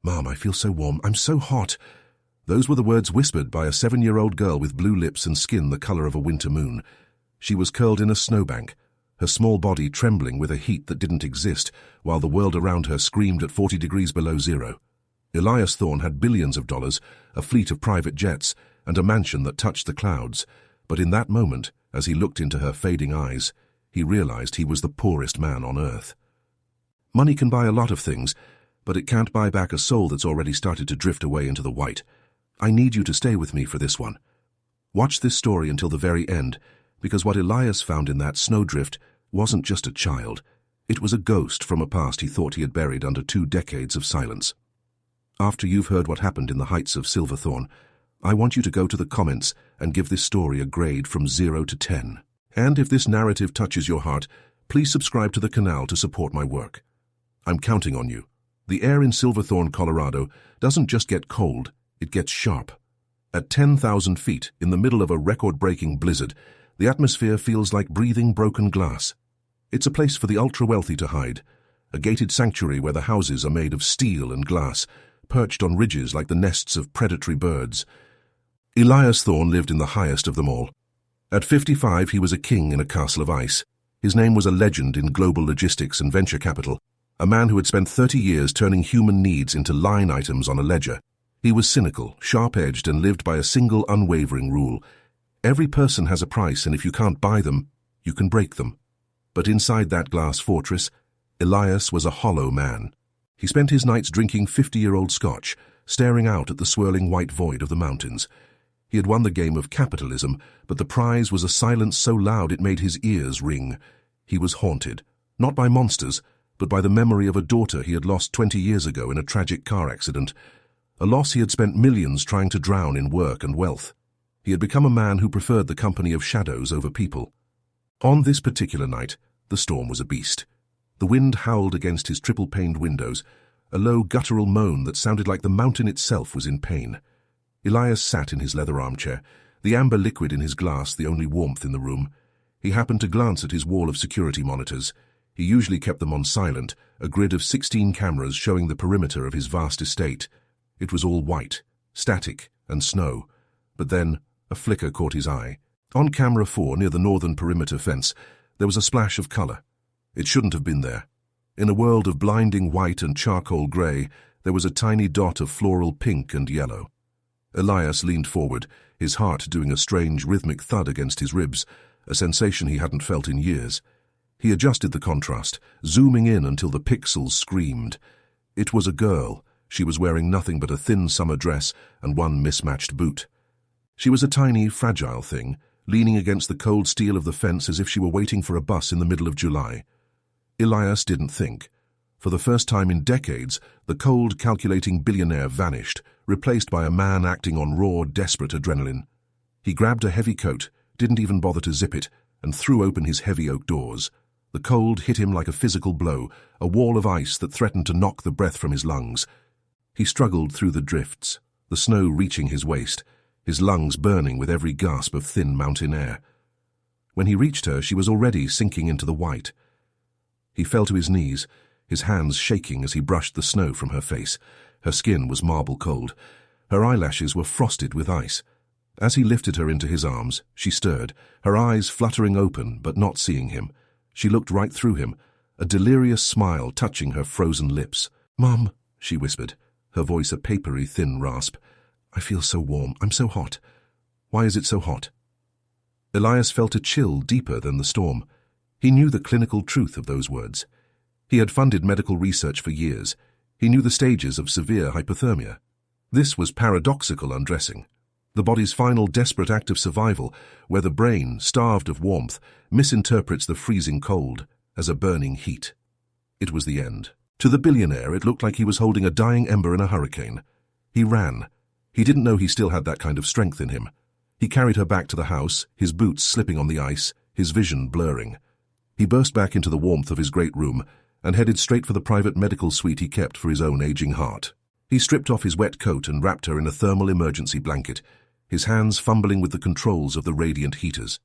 "Mom, I feel so warm. I'm so hot." Those were the words whispered by a 7-year-old girl with blue lips and skin the color of a winter moon. She was curled in a snowbank, her small body trembling with a heat that didn't exist, while the world around her screamed at 40 degrees below zero. Elias Thorne had billions of dollars, a fleet of private jets, and a mansion that touched the clouds. But in that moment, as he looked into her fading eyes, he realized he was the poorest man on earth. Money can buy a lot of things, but it can't buy back a soul that's already started to drift away into the white. I need you to stay with me for this one. Watch this story until the very end, because what Elias found in that snowdrift wasn't just a child. It was a ghost from a past he thought he had buried under 2 decades of silence. After you've heard what happened in the heights of Silverthorne, I want you to go to the comments and give this story a grade from 0 to 10. And if this narrative touches your heart, please subscribe to the canal to support my work. I'm counting on you. The air in Silverthorne, Colorado, doesn't just get cold, it gets sharp. At 10,000 feet, in the middle of a record-breaking blizzard, the atmosphere feels like breathing broken glass. It's a place for the ultra-wealthy to hide, a gated sanctuary where the houses are made of steel and glass, perched on ridges like the nests of predatory birds. Elias Thorne lived in the highest of them all. At 55, he was a king in a castle of ice. His name was a legend in global logistics and venture capital, a man who had spent 30 years turning human needs into line items on a ledger. He was cynical, sharp-edged, and lived by a single unwavering rule. Every person has a price, and if you can't buy them, you can break them. But inside that glass fortress, Elias was a hollow man. He spent his nights drinking 50-year-old scotch, staring out at the swirling white void of the mountains. He had won the game of capitalism, but the prize was a silence so loud it made his ears ring. He was haunted, not by monsters, but by the memory of a daughter he had lost 20 years ago in a tragic car accident, a loss he had spent millions trying to drown in work and wealth. He had become a man who preferred the company of shadows over people. On this particular night, the storm was a beast. The wind howled against his triple-paned windows, a low guttural moan that sounded like the mountain itself was in pain. Elias sat in his leather armchair, the amber liquid in his glass the only warmth in the room. He happened to glance at his wall of security monitors. He usually kept them on silent, a grid of 16 cameras showing the perimeter of his vast estate. It was all white, static, and snow. But then, a flicker caught his eye. On camera 4, near the northern perimeter fence, there was a splash of color. It shouldn't have been there. In a world of blinding white and charcoal gray, there was a tiny dot of floral pink and yellow. Elias leaned forward, his heart doing a strange rhythmic thud against his ribs, a sensation he hadn't felt in years. He adjusted the contrast, zooming in until the pixels screamed. It was a girl. She was wearing nothing but a thin summer dress and one mismatched boot. She was a tiny, fragile thing, leaning against the cold steel of the fence as if she were waiting for a bus in the middle of July. Elias didn't think. For the first time in decades, the cold, calculating billionaire vanished, replaced by a man acting on raw, desperate adrenaline. He grabbed a heavy coat, didn't even bother to zip it, and threw open his heavy oak doors. The cold hit him like a physical blow, a wall of ice that threatened to knock the breath from his lungs. He struggled through the drifts, the snow reaching his waist, his lungs burning with every gasp of thin mountain air. When he reached her, she was already sinking into the white. He fell to his knees, his hands shaking as he brushed the snow from her face. Her skin was marble cold. Her eyelashes were frosted with ice. As he lifted her into his arms, she stirred, her eyes fluttering open but not seeing him. She looked right through him, a delirious smile touching her frozen lips. "Mom," she whispered, her voice a papery, thin rasp. "I feel so warm. I'm so hot." "Why is it so hot?" Elias felt a chill deeper than the storm. He knew the clinical truth of those words. He had funded medical research for years. He knew the stages of severe hypothermia. This was paradoxical undressing, the body's final desperate act of survival, where the brain, starved of warmth, misinterprets the freezing cold as a burning heat. It was the end. To the billionaire, it looked like he was holding a dying ember in a hurricane. He ran. He didn't know he still had that kind of strength in him. He carried her back to the house, his boots slipping on the ice, his vision blurring. He burst back into the warmth of his great room and headed straight for the private medical suite he kept for his own aging heart. He stripped off his wet coat and wrapped her in a thermal emergency blanket, his hands fumbling with the controls of the radiant heaters.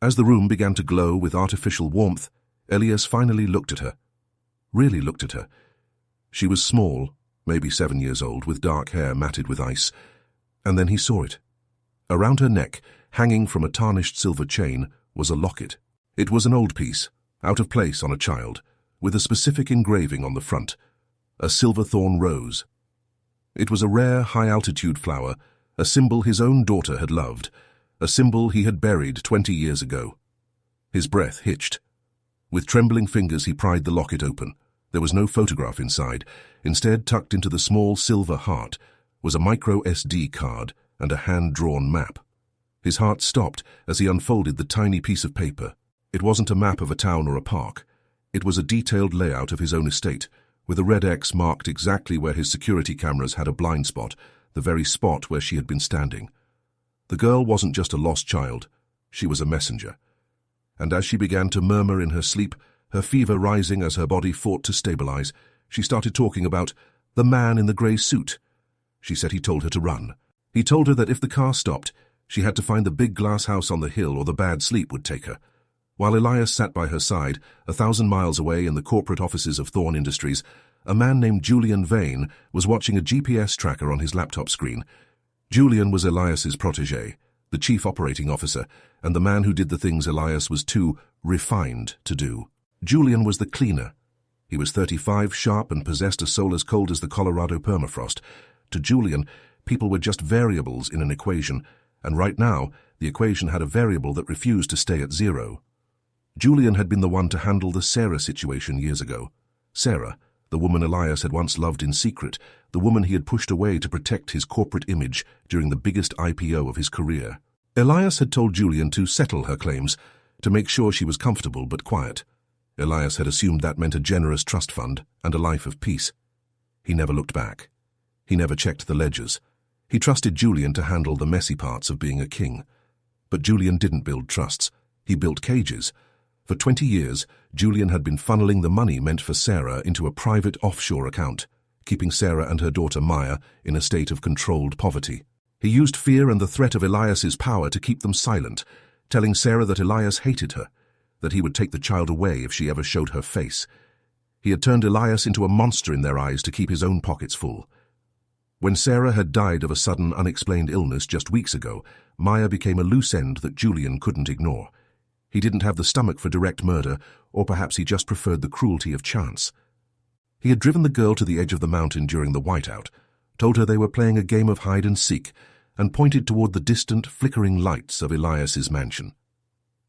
As the room began to glow with artificial warmth, Elias finally looked at her. Really looked at her. She was small, maybe 7 years old, with dark hair matted with ice. And then he saw it. Around her neck, hanging from a tarnished silver chain, was a locket. It was an old piece, out of place on a child, with a specific engraving on the front, a silver-thorn rose. It was a rare, high-altitude flower, a symbol his own daughter had loved, a symbol he had buried 20 years ago. His breath hitched. With trembling fingers he pried the locket open. There was no photograph inside. Instead, tucked into the small silver heart, was a micro SD card and a hand-drawn map. His heart stopped as he unfolded the tiny piece of paper. It wasn't a map of a town or a park. It was a detailed layout of his own estate, with a red X marked exactly where his security cameras had a blind spot, the very spot where she had been standing. The girl wasn't just a lost child, she was a messenger. And as she began to murmur in her sleep, her fever rising as her body fought to stabilize, she started talking about the man in the grey suit. She said he told her to run. He told her that if the car stopped, she had to find the big glass house on the hill or the bad sleep would take her. While Elias sat by her side, 1,000 miles away in the corporate offices of Thorn Industries, a man named Julian Vane was watching a GPS tracker on his laptop screen. Julian was Elias's protégé, the chief operating officer, and the man who did the things Elias was too refined to do. Julian was the cleaner. He was 35, sharp, and possessed a soul as cold as the Colorado permafrost. To Julian, people were just variables in an equation, and right now, the equation had a variable that refused to stay at zero. Julian had been the one to handle the Sarah situation years ago. Sarah, the woman Elias had once loved in secret, the woman he had pushed away to protect his corporate image during the biggest IPO of his career. Elias had told Julian to settle her claims, to make sure she was comfortable but quiet. Elias had assumed that meant a generous trust fund and a life of peace. He never looked back. He never checked the ledgers. He trusted Julian to handle the messy parts of being a king. But Julian didn't build trusts. He built cages. For 20 years, Julian had been funneling the money meant for Sarah into a private offshore account, keeping Sarah and her daughter Maya in a state of controlled poverty. He used fear and the threat of Elias's power to keep them silent, telling Sarah that Elias hated her, that he would take the child away if she ever showed her face. He had turned Elias into a monster in their eyes to keep his own pockets full. When Sarah had died of a sudden, unexplained illness just weeks ago, Maya became a loose end that Julian couldn't ignore. He didn't have the stomach for direct murder, or perhaps he just preferred the cruelty of chance. He had driven the girl to the edge of the mountain during the whiteout, told her they were playing a game of hide-and-seek, and pointed toward the distant, flickering lights of Elias's mansion.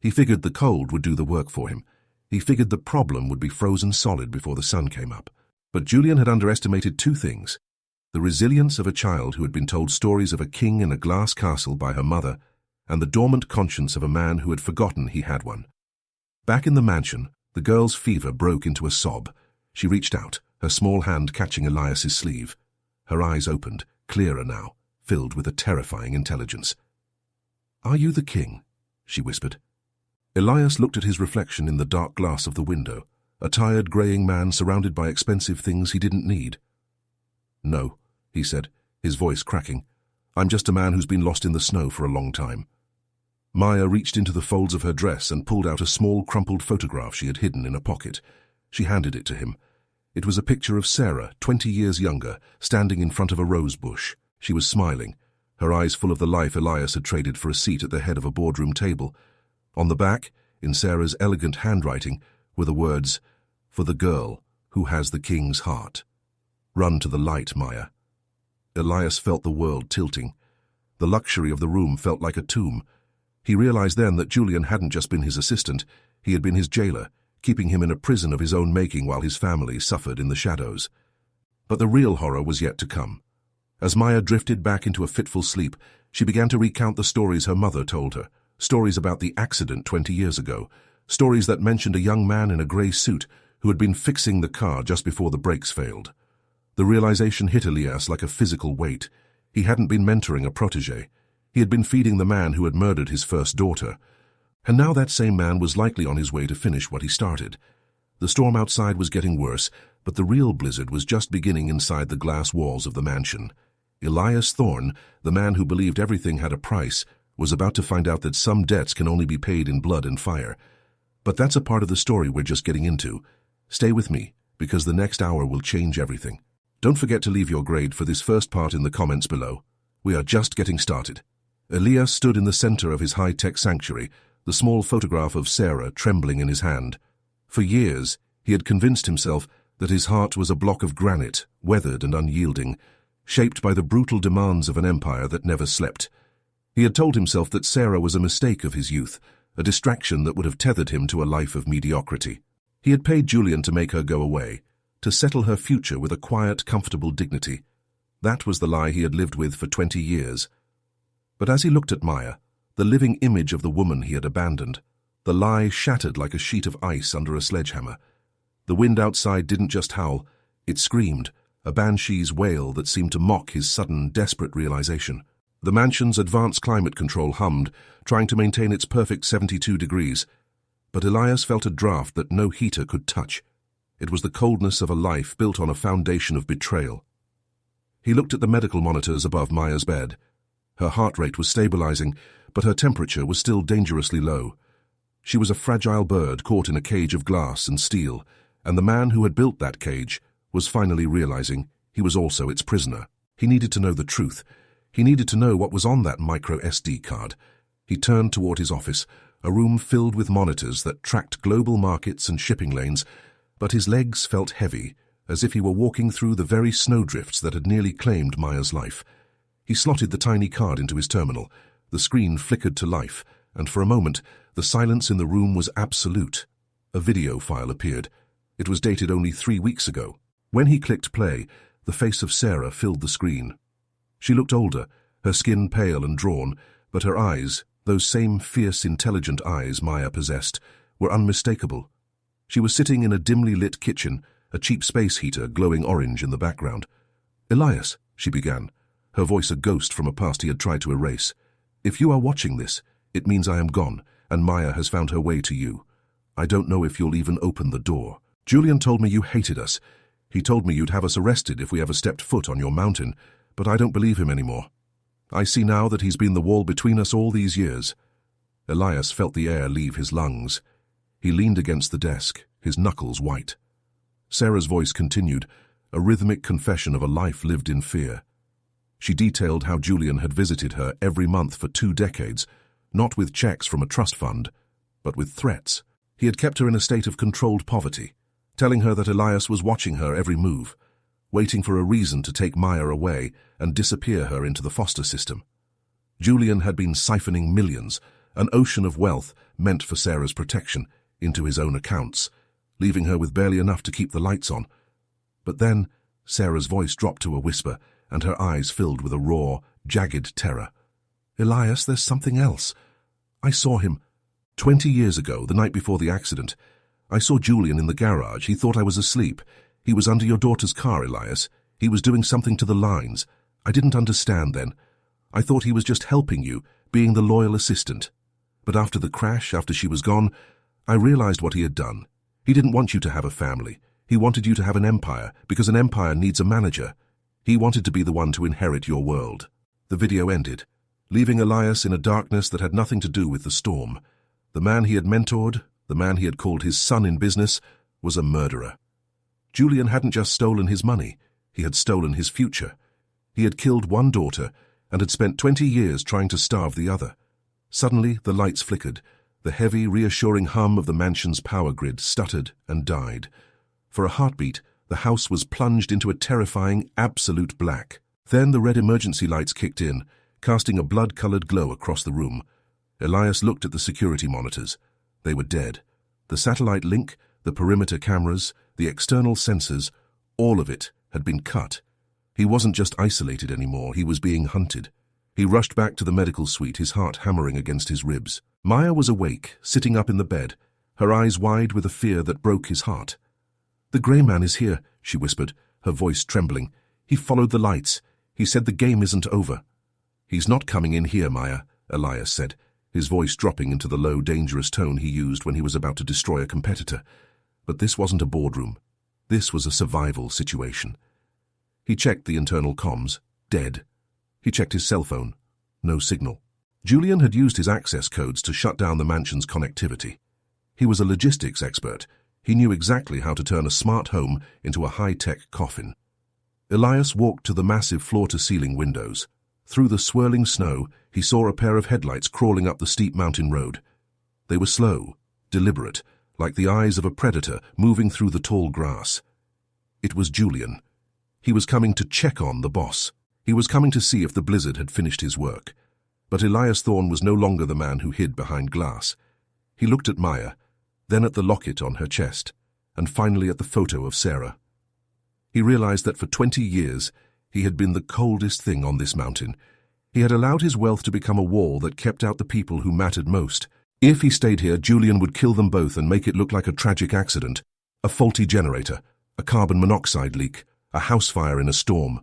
He figured the cold would do the work for him. He figured the problem would be frozen solid before the sun came up. But Julian had underestimated two things: the resilience of a child who had been told stories of a king in a glass castle by her mother, and the dormant conscience of a man who had forgotten he had one. Back in the mansion, the girl's fever broke into a sob. She reached out, her small hand catching Elias's sleeve. Her eyes opened, clearer now, filled with a terrifying intelligence. "Are you the king?" she whispered. Elias looked at his reflection in the dark glass of the window, a tired, greying man surrounded by expensive things he didn't need. "No," he said, his voice cracking. "I'm just a man who's been lost in the snow for a long time." Maya reached into the folds of her dress and pulled out a small, crumpled photograph she had hidden in a pocket. She handed it to him. It was a picture of Sarah, 20 years younger, standing in front of a rose bush. She was smiling, her eyes full of the life Elias had traded for a seat at the head of a boardroom table. On the back, in Sarah's elegant handwriting, were the words, "For the girl who has the king's heart. Run to the light, Maya." Elias felt the world tilting. The luxury of the room felt like a tomb. He realized then that Julian hadn't just been his assistant, he had been his jailer, keeping him in a prison of his own making while his family suffered in the shadows. But the real horror was yet to come. As Maya drifted back into a fitful sleep, she began to recount the stories her mother told her, stories about the accident 20 years ago, stories that mentioned a young man in a grey suit who had been fixing the car just before the brakes failed. The realization hit Elias like a physical weight. He hadn't been mentoring a protégé. He had been feeding the man who had murdered his first daughter. And now that same man was likely on his way to finish what he started. The storm outside was getting worse, but the real blizzard was just beginning inside the glass walls of the mansion. Elias Thorn, the man who believed everything had a price, was about to find out that some debts can only be paid in blood and fire. But that's a part of the story we're just getting into. Stay with me, because the next hour will change everything. Don't forget to leave your grade for this first part in the comments below. We are just getting started. Elias stood in the center of his high-tech sanctuary, the small photograph of Sarah trembling in his hand. For years, he had convinced himself that his heart was a block of granite, weathered and unyielding, shaped by the brutal demands of an empire that never slept. He had told himself that Sarah was a mistake of his youth, a distraction that would have tethered him to a life of mediocrity. He had paid Julian to make her go away, to settle her future with a quiet, comfortable dignity. That was the lie he had lived with for 20 years. But as he looked at Maya, the living image of the woman he had abandoned, the lie shattered like a sheet of ice under a sledgehammer. The wind outside didn't just howl, it screamed, a banshee's wail that seemed to mock his sudden, desperate realization. The mansion's advanced climate control hummed, trying to maintain its perfect 72 degrees. But Elias felt a draft that no heater could touch. It was the coldness of a life built on a foundation of betrayal. He looked at the medical monitors above Maya's bed. Her heart rate was stabilizing, but her temperature was still dangerously low. She was a fragile bird caught in a cage of glass and steel, and the man who had built that cage was finally realizing he was also its prisoner. He needed to know the truth. He needed to know what was on that micro SD card. He turned toward his office, a room filled with monitors that tracked global markets and shipping lanes, but his legs felt heavy, as if he were walking through the very snowdrifts that had nearly claimed Maya's life. He slotted the tiny card into his terminal. The screen flickered to life, and for a moment, the silence in the room was absolute. A video file appeared. It was dated only 3 weeks ago. When he clicked play, the face of Sarah filled the screen. She looked older, her skin pale and drawn, but her eyes, those same fierce, intelligent eyes Maya possessed, were unmistakable. She was sitting in a dimly lit kitchen, a cheap space heater glowing orange in the background. "Elias," she began, her voice a ghost from a past he had tried to erase. "If you are watching this, it means I am gone, and Maya has found her way to you. I don't know if you'll even open the door. Julian told me you hated us. He told me you'd have us arrested if we ever stepped foot on your mountain, but I don't believe him anymore. I see now that he's been the wall between us all these years." Elias felt the air leave his lungs. He leaned against the desk, his knuckles white. Sarah's voice continued, a rhythmic confession of a life lived in fear. She detailed how Julian had visited her every month for 2 decades, not with checks from a trust fund, but with threats. He had kept her in a state of controlled poverty, telling her that Elias was watching her every move, waiting for a reason to take Maya away and disappear her into the foster system. Julian had been siphoning millions, an ocean of wealth meant for Sarah's protection, into his own accounts, leaving her with barely enough to keep the lights on. But then, Sarah's voice dropped to a whisper, and her eyes filled with a raw, jagged terror. "Elias, there's something else. I saw him 20 years ago, the night before the accident. I saw Julian in the garage. He thought I was asleep. He was under your daughter's car, Elias. He was doing something to the lines. I didn't understand then. I thought he was just helping you, being the loyal assistant. But after the crash, after she was gone, I realized what he had done. He didn't want you to have a family. He wanted you to have an empire, because an empire needs a manager. He wanted to be the one to inherit your world." The video ended, leaving Elias in a darkness that had nothing to do with the storm. The man he had mentored, the man he had called his son in business, was a murderer. Julian hadn't just stolen his money, he had stolen his future. He had killed one daughter and had spent 20 years trying to starve the other. Suddenly, the lights flickered. The heavy, reassuring hum of the mansion's power grid stuttered and died. For a heartbeat, the house was plunged into a terrifying, absolute black. Then the red emergency lights kicked in, casting a blood-colored glow across the room. Elias looked at the security monitors. They were dead. The satellite link, the perimeter cameras, the external sensors, all of it had been cut. He wasn't just isolated anymore, he was being hunted. He rushed back to the medical suite, his heart hammering against his ribs. Maya was awake, sitting up in the bed, her eyes wide with a fear that broke his heart. "The grey man is here," she whispered, her voice trembling. "He followed the lights. He said the game isn't over." "He's not coming in here, Maya," Elias said, his voice dropping into the low, dangerous tone he used when he was about to destroy a competitor. But this wasn't a boardroom. This was a survival situation. He checked the internal comms. Dead. He checked his cell phone. No signal. Julian had used his access codes to shut down the mansion's connectivity. He was a logistics expert. He knew exactly how to turn a smart home into a high-tech coffin. Elias walked to the massive floor-to-ceiling windows. Through the swirling snow, he saw a pair of headlights crawling up the steep mountain road. They were slow, deliberate, like the eyes of a predator moving through the tall grass. It was Julian. He was coming to check on the boss. He was coming to see if the blizzard had finished his work. But Elias Thorne was no longer the man who hid behind glass. He looked at Maya, then at the locket on her chest, and finally at the photo of Sarah. He realized that for 20 years he had been the coldest thing on this mountain. He had allowed his wealth to become a wall that kept out the people who mattered most. If he stayed here, Julian would kill them both and make it look like a tragic accident, a faulty generator, a carbon monoxide leak, a house fire in a storm.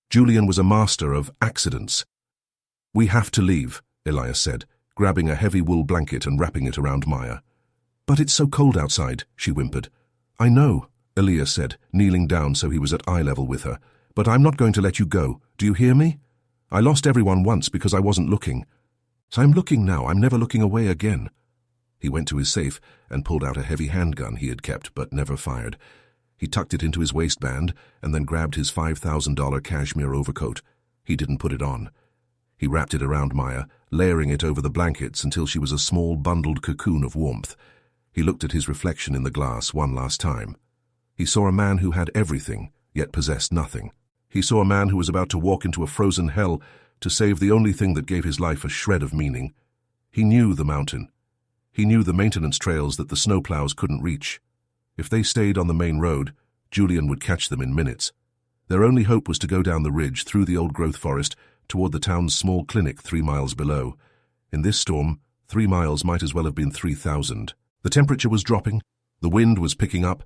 Julian was a master of accidents. "We have to leave," Elias said, grabbing a heavy wool blanket and wrapping it around Maya. "But it's so cold outside," she whimpered. "I know," Elias said, kneeling down so he was at eye level with her. "But I'm not going to let you go. Do you hear me? I lost everyone once because I wasn't looking. So I'm looking now. I'm never looking away again." He went to his safe and pulled out a heavy handgun he had kept but never fired. He tucked it into his waistband and then grabbed his $5,000 cashmere overcoat. He didn't put it on. He wrapped it around Maya, layering it over the blankets until she was a small bundled cocoon of warmth. He looked at his reflection in the glass one last time. He saw a man who had everything, yet possessed nothing. He saw a man who was about to walk into a frozen hell to save the only thing that gave his life a shred of meaning. He knew the mountain. He knew the maintenance trails that the snowplows couldn't reach. If they stayed on the main road, Julian would catch them in minutes. Their only hope was to go down the ridge through the old-growth forest toward the town's small clinic 3 miles below. In this storm, 3 miles might as well have been 3,000. The temperature was dropping, the wind was picking up,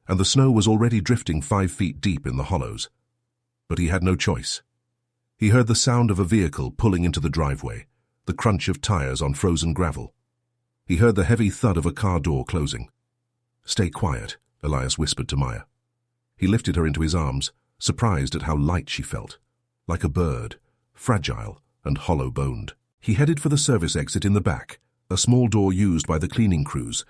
and the snow was already drifting 5 feet deep in the hollows. But he had no choice. He heard the sound of a vehicle pulling into the driveway, the crunch of tires on frozen gravel. He heard the heavy thud of a car door closing. "Stay quiet," Elias whispered to Maya. He lifted her into his arms, surprised at how light she felt, like a bird, fragile and hollow-boned. He headed for the service exit in the back, a small door used by the cleaning crews.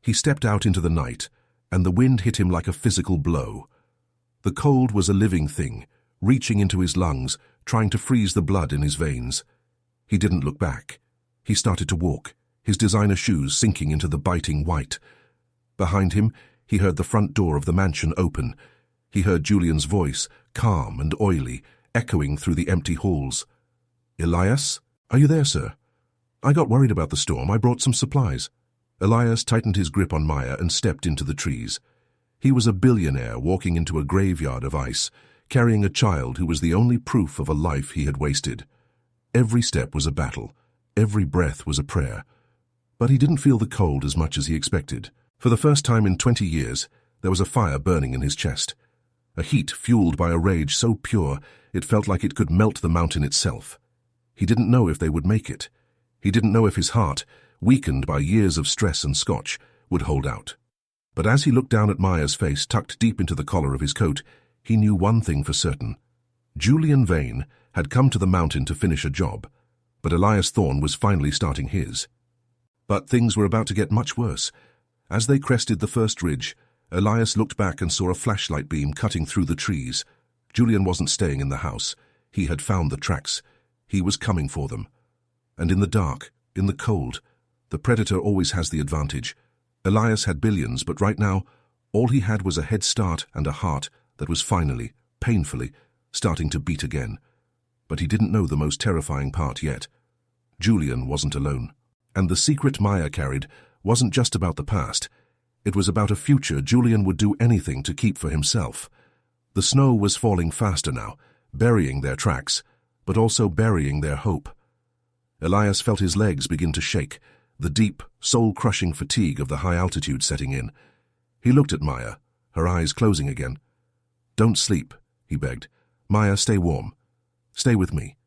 He stepped out into the night, and the wind hit him like a physical blow. The cold was a living thing, reaching into his lungs, trying to freeze the blood in his veins. He didn't look back. He started to walk, his designer shoes sinking into the biting white. Behind him, he heard the front door of the mansion open. He heard Julian's voice, calm and oily, echoing through the empty halls. "Elias? Are you there, sir? I got worried about the storm. I brought some supplies." Elias tightened his grip on Maya and stepped into the trees. He was a billionaire walking into a graveyard of ice, carrying a child who was the only proof of a life he had wasted. Every step was a battle. Every breath was a prayer. But he didn't feel the cold as much as he expected. For the first time in 20 years, there was a fire burning in his chest. A heat fueled by a rage so pure it felt like it could melt the mountain itself. He didn't know if they would make it. He didn't know if his heart, weakened by years of stress and scotch, would hold out. But as he looked down at Maya's face tucked deep into the collar of his coat, he knew one thing for certain. Julian Vane had come to the mountain to finish a job, but Elias Thorne was finally starting his. But things were about to get much worse. As they crested the first ridge, Elias looked back and saw a flashlight beam cutting through the trees. Julian wasn't staying in the house. He had found the tracks. He was coming for them. And in the dark, in the cold, the predator always has the advantage. Elias had billions, but right now, all he had was a head start and a heart that was finally, painfully, starting to beat again. But he didn't know the most terrifying part yet. Julian wasn't alone. And the secret Maya carried wasn't just about the past. It was about a future Julian would do anything to keep for himself. The snow was falling faster now, burying their tracks, but also burying their hope. Elias felt his legs begin to shake, the deep, soul-crushing fatigue of the high altitude setting in. He looked at Maya, her eyes closing again. "Don't sleep," he begged. "Maya, stay warm. Stay with me."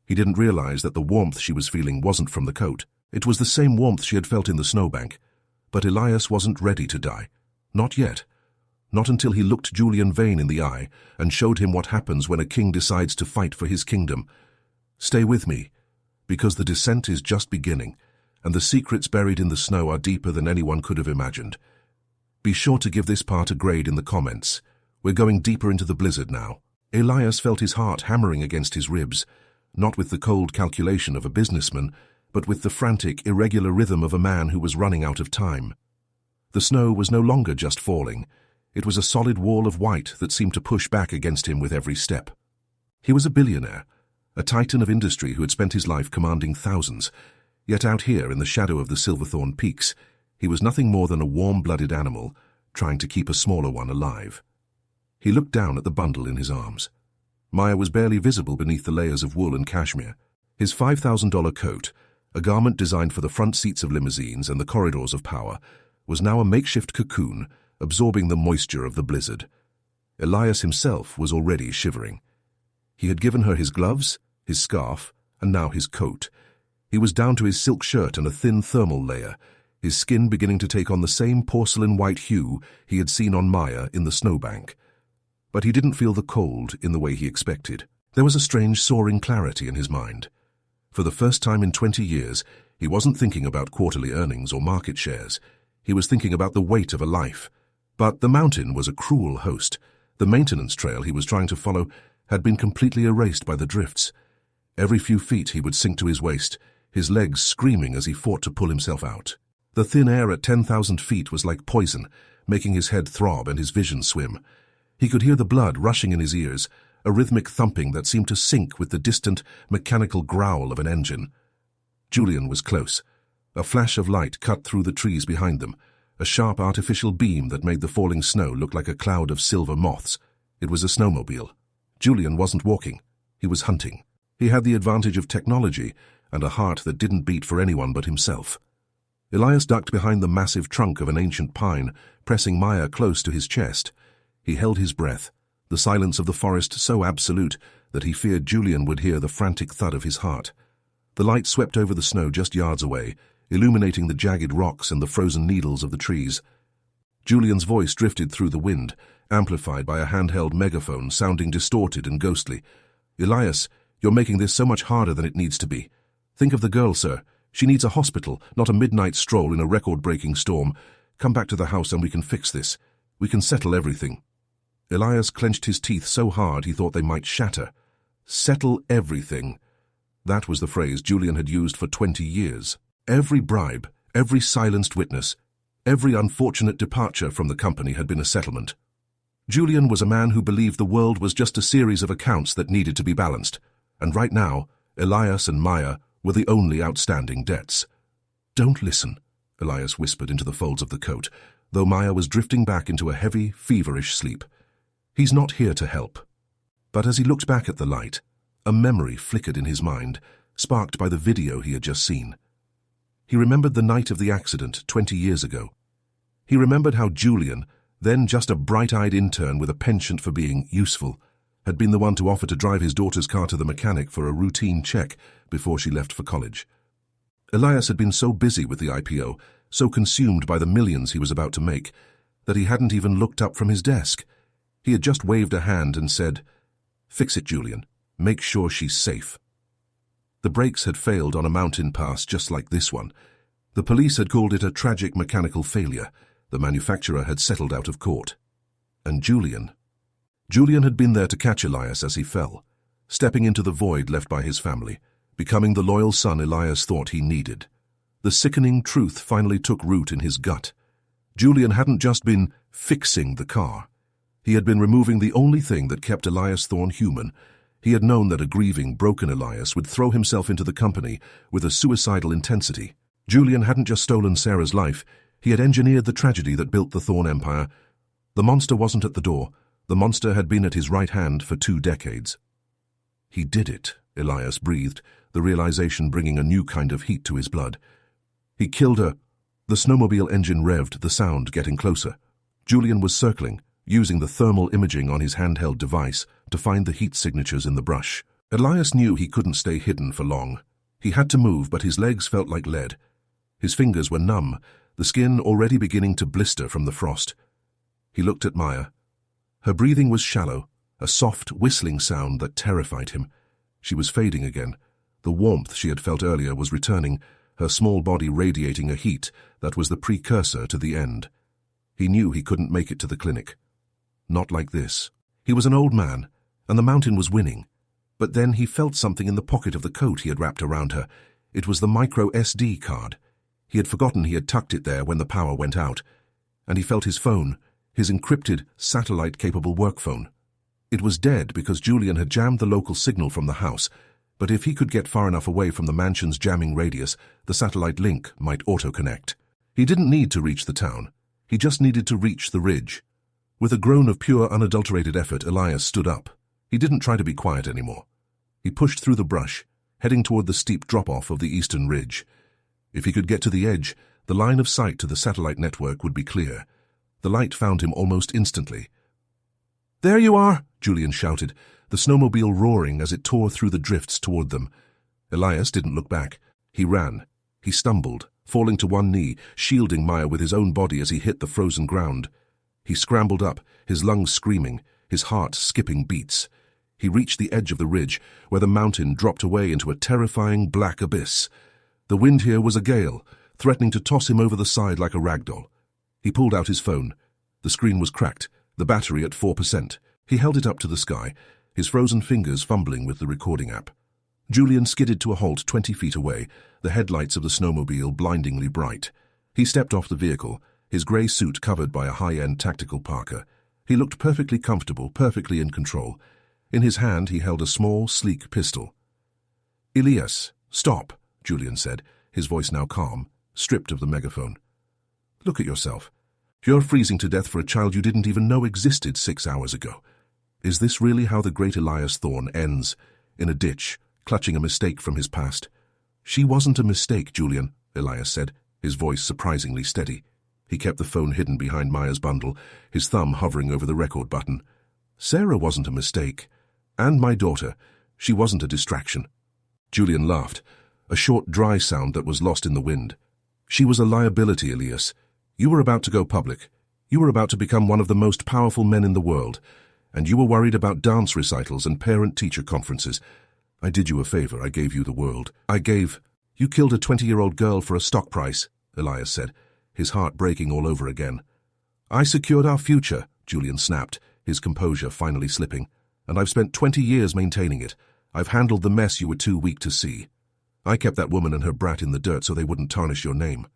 He didn't realize that the warmth she was feeling wasn't from the coat. It was the same warmth she had felt in the snowbank. But Elias wasn't ready to die. Not yet. Not until he looked Julian Vane in the eye and showed him what happens when a king decides to fight for his kingdom. "Stay with me, because the descent is just beginning, and the secrets buried in the snow are deeper than anyone could have imagined. Be sure to give this part a grade in the comments. We're going deeper into the blizzard now. Elias felt his heart hammering against his ribs, not with the cold calculation of a businessman, but with the frantic, irregular rhythm of a man who was running out of time. The snow was no longer just falling. It was a solid wall of white that seemed to push back against him with every step. He was a billionaire, a titan of industry who had spent his life commanding thousands, yet out here in the shadow of the Silverthorn Peaks, he was nothing more than a warm-blooded animal trying to keep a smaller one alive. He looked down at the bundle in his arms. Maya was barely visible beneath the layers of wool and cashmere. His $5,000 coat, a garment designed for the front seats of limousines and the corridors of power, was now a makeshift cocoon, absorbing the moisture of the blizzard. Elias himself was already shivering. He had given her his gloves, his scarf, and now his coat. He was down to his silk shirt and a thin thermal layer, his skin beginning to take on the same porcelain white hue he had seen on Maya in the Snowbank. But he didn't feel the cold in the way he expected. There was a strange soaring clarity in his mind. For the first time in 20 years, he wasn't thinking about quarterly earnings or market shares. He was thinking about the weight of a life. But the mountain was a cruel host. The maintenance trail he was trying to follow had been completely erased by the drifts. Every few feet he would sink to his waist, his legs screaming as he fought to pull himself out. The thin air at 10,000 feet was like poison, making his head throb and his vision swim. He could hear the blood rushing in his ears, a rhythmic thumping that seemed to sync with the distant, mechanical growl of an engine. Julian was close. A flash of light cut through the trees behind them, a sharp artificial beam that made the falling snow look like a cloud of silver moths. It was a snowmobile. Julian wasn't walking. He was hunting. He had the advantage of technology and a heart that didn't beat for anyone but himself. Elias ducked behind the massive trunk of an ancient pine, pressing Maya close to his chest. He held his breath, the silence of the forest so absolute that he feared Julian would hear the frantic thud of his heart. The light swept over the snow just yards away, illuminating the jagged rocks and the frozen needles of the trees. Julian's voice drifted through the wind, amplified by a handheld megaphone sounding distorted and ghostly. "Elias, you're making this so much harder than it needs to be. Think of the girl, sir. She needs a hospital, not a midnight stroll in a record-breaking storm. Come back to the house and we can fix this. We can settle everything." Elias clenched his teeth so hard he thought they might shatter. Settle everything. That was the phrase Julian had used for 20 years. Every bribe, every silenced witness, every unfortunate departure from the company had been a settlement. Julian was a man who believed the world was just a series of accounts that needed to be balanced, and right now, Elias and Maya were the only outstanding debts. "Don't listen," Elias whispered into the folds of the coat, though Maya was drifting back into a heavy, feverish sleep. "He's not here to help." But as he looked back at the light, a memory flickered in his mind, sparked by the video he had just seen. He remembered the night of the accident 20 years ago. He remembered how Julian, then just a bright-eyed intern with a penchant for being useful, had been the one to offer to drive his daughter's car to the mechanic for a routine check before she left for college. Elias had been so busy with the IPO, so consumed by the millions he was about to make, that he hadn't even looked up from his desk. He had just waved a hand and said, "Fix it, Julian. Make sure she's safe." The brakes had failed on a mountain pass just like this one. The police had called it a tragic mechanical failure. The manufacturer had settled out of court. And Julian had been there to catch Elias as he fell, stepping into the void left by his family, becoming the loyal son Elias thought he needed. The sickening truth finally took root in his gut. Julian hadn't just been fixing the car. He had been removing the only thing that kept Elias Thorne human. He had known that a grieving, broken Elias would throw himself into the company with a suicidal intensity. Julian hadn't just stolen Sarah's life, he had engineered the tragedy that built the Thorne empire. The monster wasn't at the door. The monster had been at his right hand for 2 decades. He did it, Elias breathed, the realization bringing a new kind of heat to his blood. He killed her. The snowmobile engine revved, the sound getting closer. Julian was circling, using the thermal imaging on his handheld device to find the heat signatures in the brush. Elias knew he couldn't stay hidden for long. He had to move, but his legs felt like lead. His fingers were numb, the skin already beginning to blister from the frost. He looked at Maya. Her breathing was shallow, a soft, whistling sound that terrified him. She was fading again. The warmth she had felt earlier was returning, her small body radiating a heat that was the precursor to the end. He knew he couldn't make it to the clinic. Not like this. He was an old man, and the mountain was winning. But then he felt something in the pocket of the coat he had wrapped around her. It was the micro SD card. He had forgotten he had tucked it there when the power went out. And he felt his phone, his encrypted, satellite-capable work phone. It was dead because Julian had jammed the local signal from the house, but if he could get far enough away from the mansion's jamming radius, the satellite link might auto-connect. He didn't need to reach the town. He just needed to reach the ridge. With a groan of pure, unadulterated effort, Elias stood up. He didn't try to be quiet anymore. He pushed through the brush, heading toward the steep drop-off of the eastern ridge. If he could get to the edge, the line of sight to the satellite network would be clear. The light found him almost instantly. "There you are!" Julian shouted, the snowmobile roaring as it tore through the drifts toward them. Elias didn't look back. He ran. He stumbled, falling to one knee, shielding Maya with his own body as he hit the frozen ground. He scrambled up, his lungs screaming, his heart skipping beats. He reached the edge of the ridge, where the mountain dropped away into a terrifying black abyss. The wind here was a gale, threatening to toss him over the side like a ragdoll. He pulled out his phone. The screen was cracked, the battery at 4%. He held it up to the sky, his frozen fingers fumbling with the recording app. Julian skidded to a halt 20 feet away, the headlights of the snowmobile blindingly bright. He stepped off the vehicle, his grey suit covered by a high-end tactical parka. He looked perfectly comfortable, perfectly in control. In his hand he held a small, sleek pistol. "Elias, stop," Julian said, his voice now calm, stripped of the megaphone. "Look at yourself. You're freezing to death for a child you didn't even know existed 6 hours ago. Is this really how the great Elias Thorne ends? In a ditch, clutching a mistake from his past?" "She wasn't a mistake, Julian," Elias said, his voice surprisingly steady. He kept the phone hidden behind Maya's bundle, his thumb hovering over the record button. "Sarah wasn't a mistake. And my daughter. She wasn't a distraction." Julian laughed, a short, dry sound that was lost in the wind. "She was a liability, Elias. You were about to go public. You were about to become one of the most powerful men in the world, and you were worried about dance recitals and parent-teacher conferences. I did you a favor. I gave you the world. You killed a 20-year-old girl for a stock price," Elias said, his heart breaking all over again. "I secured our future," Julian snapped, his composure finally slipping. "And I've spent 20 years maintaining it. I've handled the mess you were too weak to see. I kept that woman and her brat in the dirt so they wouldn't tarnish your name.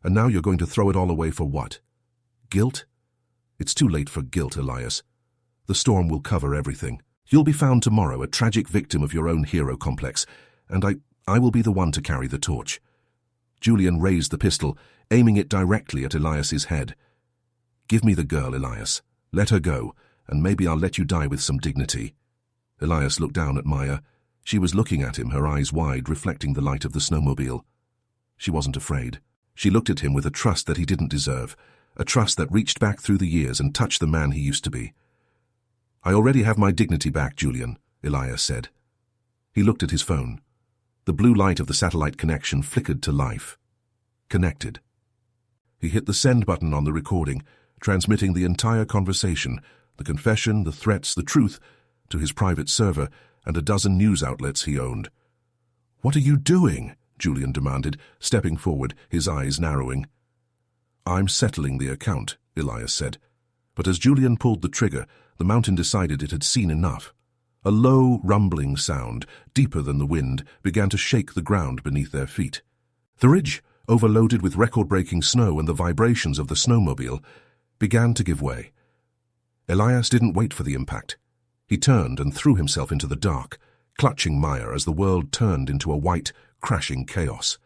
And now you're going to throw it all away for what? Guilt? It's too late for guilt, Elias. The storm will cover everything. You'll be found tomorrow, a tragic victim of your own hero complex, and I will be the one to carry the torch." Julian raised the pistol, aiming it directly at Elias's head. "Give me the girl, Elias. Let her go, and maybe I'll let you die with some dignity." Elias looked down at Maya. She was looking at him, her eyes wide, reflecting the light of the snowmobile. She wasn't afraid. She looked at him with a trust that he didn't deserve, a trust that reached back through the years and touched the man he used to be. "I already have my dignity back, Julian," Elias said. He looked at his phone. The blue light of the satellite connection flickered to life. Connected. He hit the send button on the recording, transmitting the entire conversation, the confession, the threats, the truth, to his private server and a dozen news outlets he owned. "What are you doing?" Julian demanded, stepping forward, his eyes narrowing. "I'm settling the account," Elias said. But as Julian pulled the trigger, the mountain decided it had seen enough. A low, rumbling sound, deeper than the wind, began to shake the ground beneath their feet. The ridge, overloaded with record-breaking snow and the vibrations of the snowmobile, began to give way. Elias didn't wait for the impact. He turned and threw himself into the dark, clutching Maya as the world turned into a white, crashing chaos.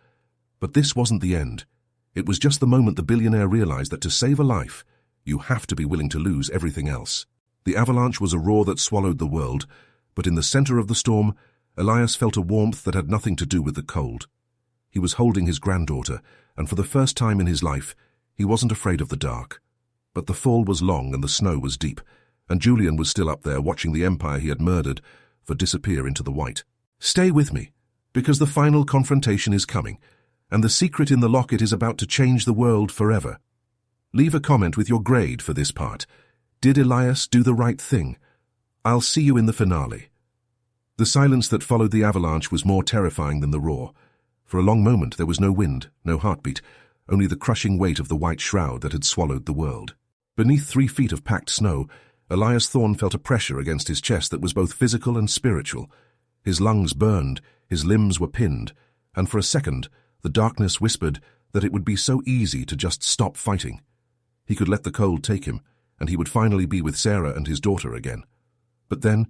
But this wasn't the end. It was just the moment the billionaire realized that to save a life, you have to be willing to lose everything else. The avalanche was a roar that swallowed the world, but in the center of the storm, Elias felt a warmth that had nothing to do with the cold. He was holding his granddaughter, and for the first time in his life, he wasn't afraid of the dark. But the fall was long and the snow was deep, and Julian was still up there watching the empire he had murdered disappear into the white. "Stay with me, because the final confrontation is coming, and the secret in the locket is about to change the world forever. Leave a comment with your grade for this part. Did Elias do the right thing? I'll see you in the finale." The silence that followed the avalanche was more terrifying than the roar. For a long moment there was no wind, no heartbeat, only the crushing weight of the white shroud that had swallowed the world. Beneath 3 feet of packed snow, Elias Thorne felt a pressure against his chest that was both physical and spiritual. His lungs burned, his limbs were pinned, and for a second, the darkness whispered that it would be so easy to just stop fighting. He could let the cold take him, and he would finally be with Sarah and his daughter again. But then,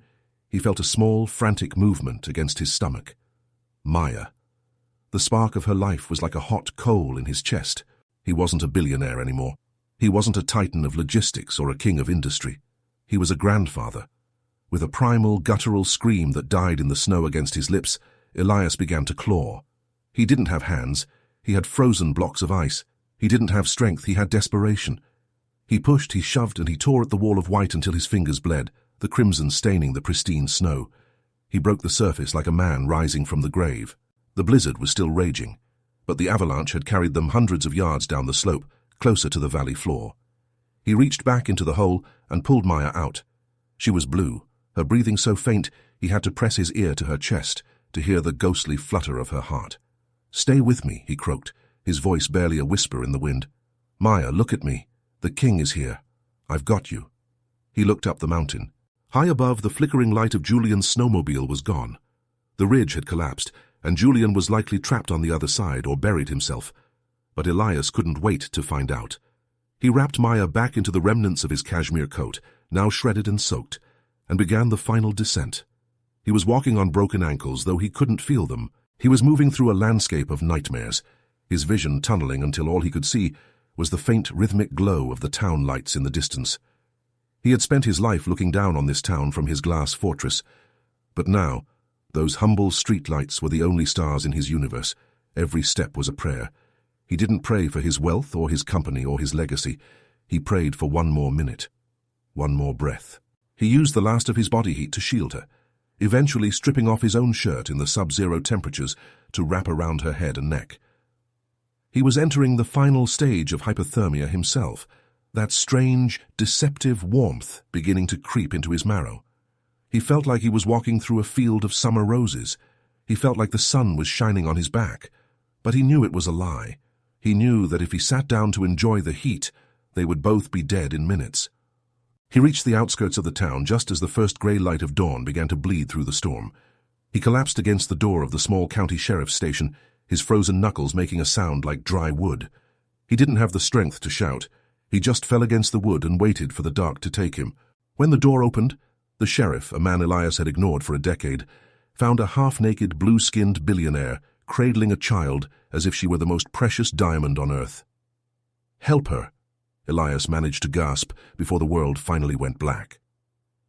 he felt a small, frantic movement against his stomach. Maya. The spark of her life was like a hot coal in his chest. He wasn't a billionaire anymore. He wasn't a titan of logistics or a king of industry. He was a grandfather. With a primal, guttural scream that died in the snow against his lips, Elias began to claw. He didn't have hands. He had frozen blocks of ice. He didn't have strength. He had desperation. He pushed, he shoved, and he tore at the wall of white until his fingers bled, the crimson staining the pristine snow. He broke the surface like a man rising from the grave. The blizzard was still raging, but the avalanche had carried them hundreds of yards down the slope, closer to the valley floor. He reached back into the hole and pulled Maya out. She was blue, her breathing so faint he had to press his ear to her chest to hear the ghostly flutter of her heart. "Stay with me," he croaked, his voice barely a whisper in the wind. "Maya, look at me. The king is here. I've got you." He looked up the mountain. High above, the flickering light of Julian's snowmobile was gone. The ridge had collapsed, and Julian was likely trapped on the other side or buried himself. But Elias couldn't wait to find out. He wrapped Maya back into the remnants of his cashmere coat, now shredded and soaked, and began the final descent. He was walking on broken ankles, though he couldn't feel them. He was moving through a landscape of nightmares, his vision tunneling until all he could see was the faint rhythmic glow of the town lights in the distance. He had spent his life looking down on this town from his glass fortress, but now those humble streetlights were the only stars in his universe. Every step was a prayer. He didn't pray for his wealth or his company or his legacy. He prayed for one more minute, one more breath. He used the last of his body heat to shield her, eventually stripping off his own shirt in the sub-zero temperatures to wrap around her head and neck. He was entering the final stage of hypothermia himself, that strange, deceptive warmth beginning to creep into his marrow. He felt like he was walking through a field of summer roses. He felt like the sun was shining on his back. But he knew it was a lie. He knew that if he sat down to enjoy the heat, they would both be dead in minutes. He reached the outskirts of the town just as the first grey light of dawn began to bleed through the storm. He collapsed against the door of the small county sheriff's station, his frozen knuckles making a sound like dry wood. He didn't have the strength to shout. He just fell against the wood and waited for the dark to take him. When the door opened, the sheriff, a man Elias had ignored for a decade, found a half-naked, blue-skinned billionaire cradling a child as if she were the most precious diamond on earth. "Help her," Elias managed to gasp before the world finally went black.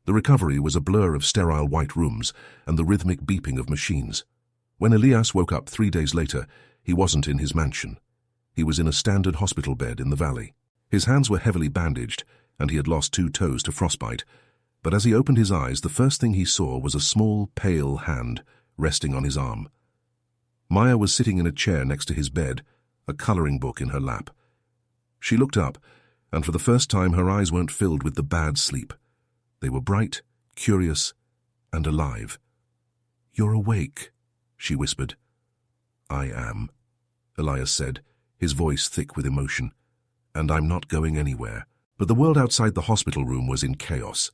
The recovery was a blur of sterile white rooms and the rhythmic beeping of machines. When Elias woke up 3 days later, he wasn't in his mansion. He was in a standard hospital bed in the valley. His hands were heavily bandaged, and he had lost 2 toes to frostbite. But as he opened his eyes, the first thing he saw was a small, pale hand resting on his arm. Maya was sitting in a chair next to his bed, a coloring book in her lap. She looked up, and for the first time her eyes weren't filled with the bad sleep. They were bright, curious, and alive. "You're awake," she whispered. "I am," Elias said, his voice thick with emotion. "And I'm not going anywhere." But the world outside the hospital room was in chaos.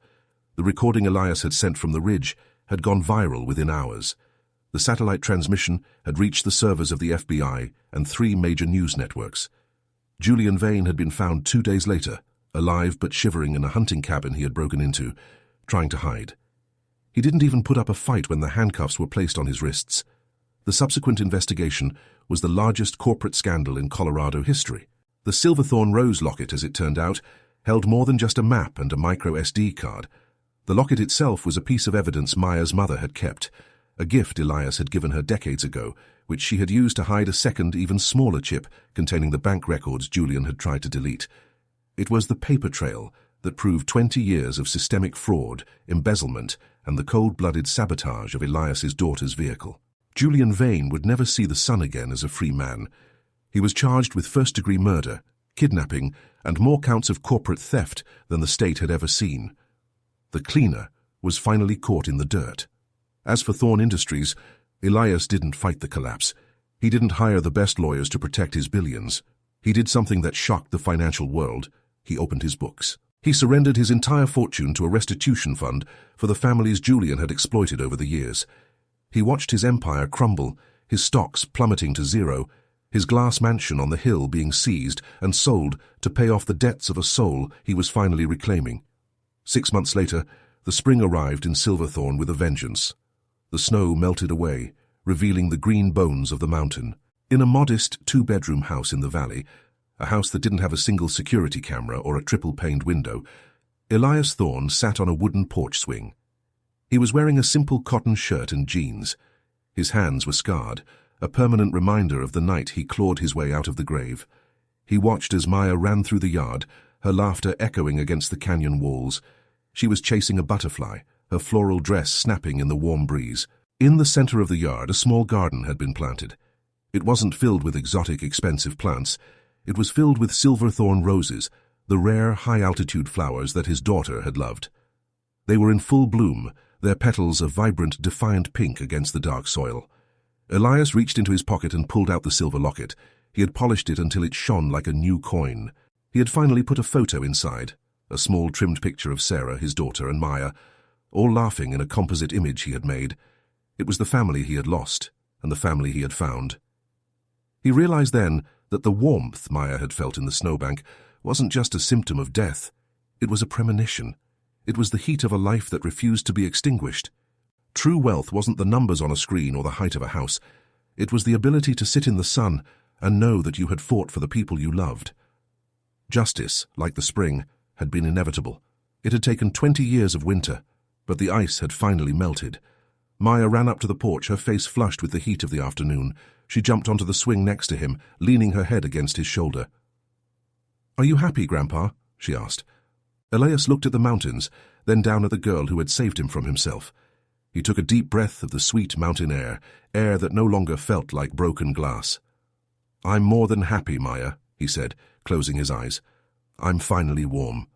The recording Elias had sent from the ridge had gone viral within hours. The satellite transmission had reached the servers of the FBI and 3 major news networks. Julian Vane had been found 2 days later, alive but shivering in a hunting cabin he had broken into, trying to hide. He didn't even put up a fight when the handcuffs were placed on his wrists. The subsequent investigation was the largest corporate scandal in Colorado history. The Silverthorne Rose locket, as it turned out, held more than just a map and a micro SD card. The locket itself was a piece of evidence Maya's mother had kept, a gift Elias had given her decades ago, which she had used to hide a second, even smaller chip containing the bank records Julian had tried to delete. It was the paper trail that proved 20 years of systemic fraud, embezzlement, and the cold-blooded sabotage of Elias's daughter's vehicle. Julian Vane would never see the sun again as a free man. He was charged with first-degree murder, kidnapping, and more counts of corporate theft than the state had ever seen. The cleaner was finally caught in the dirt. As for Thorne Industries, Elias didn't fight the collapse. He didn't hire the best lawyers to protect his billions. He did something that shocked the financial world. He opened his books. He surrendered his entire fortune to a restitution fund for the families Julian had exploited over the years. He watched his empire crumble, his stocks plummeting to zero, his glass mansion on the hill being seized and sold to pay off the debts of a soul he was finally reclaiming. 6 months later, the spring arrived in Silverthorne with a vengeance. The snow melted away, revealing the green bones of the mountain. In a modest two-bedroom house in the valley, a house that didn't have a single security camera or a triple-paned window, Elias Thorne sat on a wooden porch swing. He was wearing a simple cotton shirt and jeans. His hands were scarred, a permanent reminder of the night he clawed his way out of the grave. He watched as Maya ran through the yard, her laughter echoing against the canyon walls. She was chasing a butterfly, her floral dress snapping in the warm breeze. In the center of the yard, a small garden had been planted. It wasn't filled with exotic, expensive plants. It was filled with silverthorn roses, the rare, high-altitude flowers that his daughter had loved. They were in full bloom, their petals a vibrant, defiant pink against the dark soil. Elias reached into his pocket and pulled out the silver locket. He had polished it until it shone like a new coin. He had finally put a photo inside, a small trimmed picture of Sarah, his daughter, and Maya, all laughing in a composite image he had made. It was the family he had lost, and the family he had found. He realized then that the warmth Maya had felt in the snowbank wasn't just a symptom of death. It was a premonition. It was the heat of a life that refused to be extinguished. True wealth wasn't the numbers on a screen or the height of a house. It was the ability to sit in the sun and know that you had fought for the people you loved. Justice, like the spring, had been inevitable. It had taken 20 years of winter, but the ice had finally melted. Maya ran up to the porch, her face flushed with the heat of the afternoon. She jumped onto the swing next to him, leaning her head against his shoulder. "Are you happy, Grandpa?" she asked. Elias looked at the mountains, then down at the girl who had saved him from himself. He took a deep breath of the sweet mountain air, air that no longer felt like broken glass. "I'm more than happy, Maya," he said, closing his eyes. "I'm finally warm."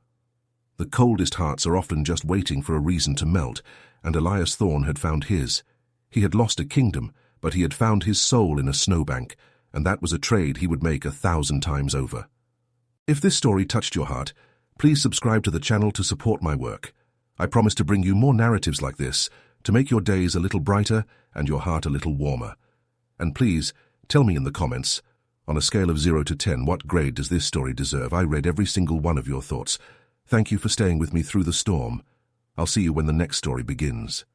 The coldest hearts are often just waiting for a reason to melt, and Elias Thorne had found his. He had lost a kingdom, but he had found his soul in a snowbank, and that was a trade he would make 1,000 times over. If this story touched your heart, please subscribe to the channel to support my work. I promise to bring you more narratives like this, to make your days a little brighter and your heart a little warmer. And please, tell me in the comments, on a scale of 0 to 10, what grade does this story deserve? I read every single one of your thoughts. Thank you for staying with me through the storm. I'll see you when the next story begins.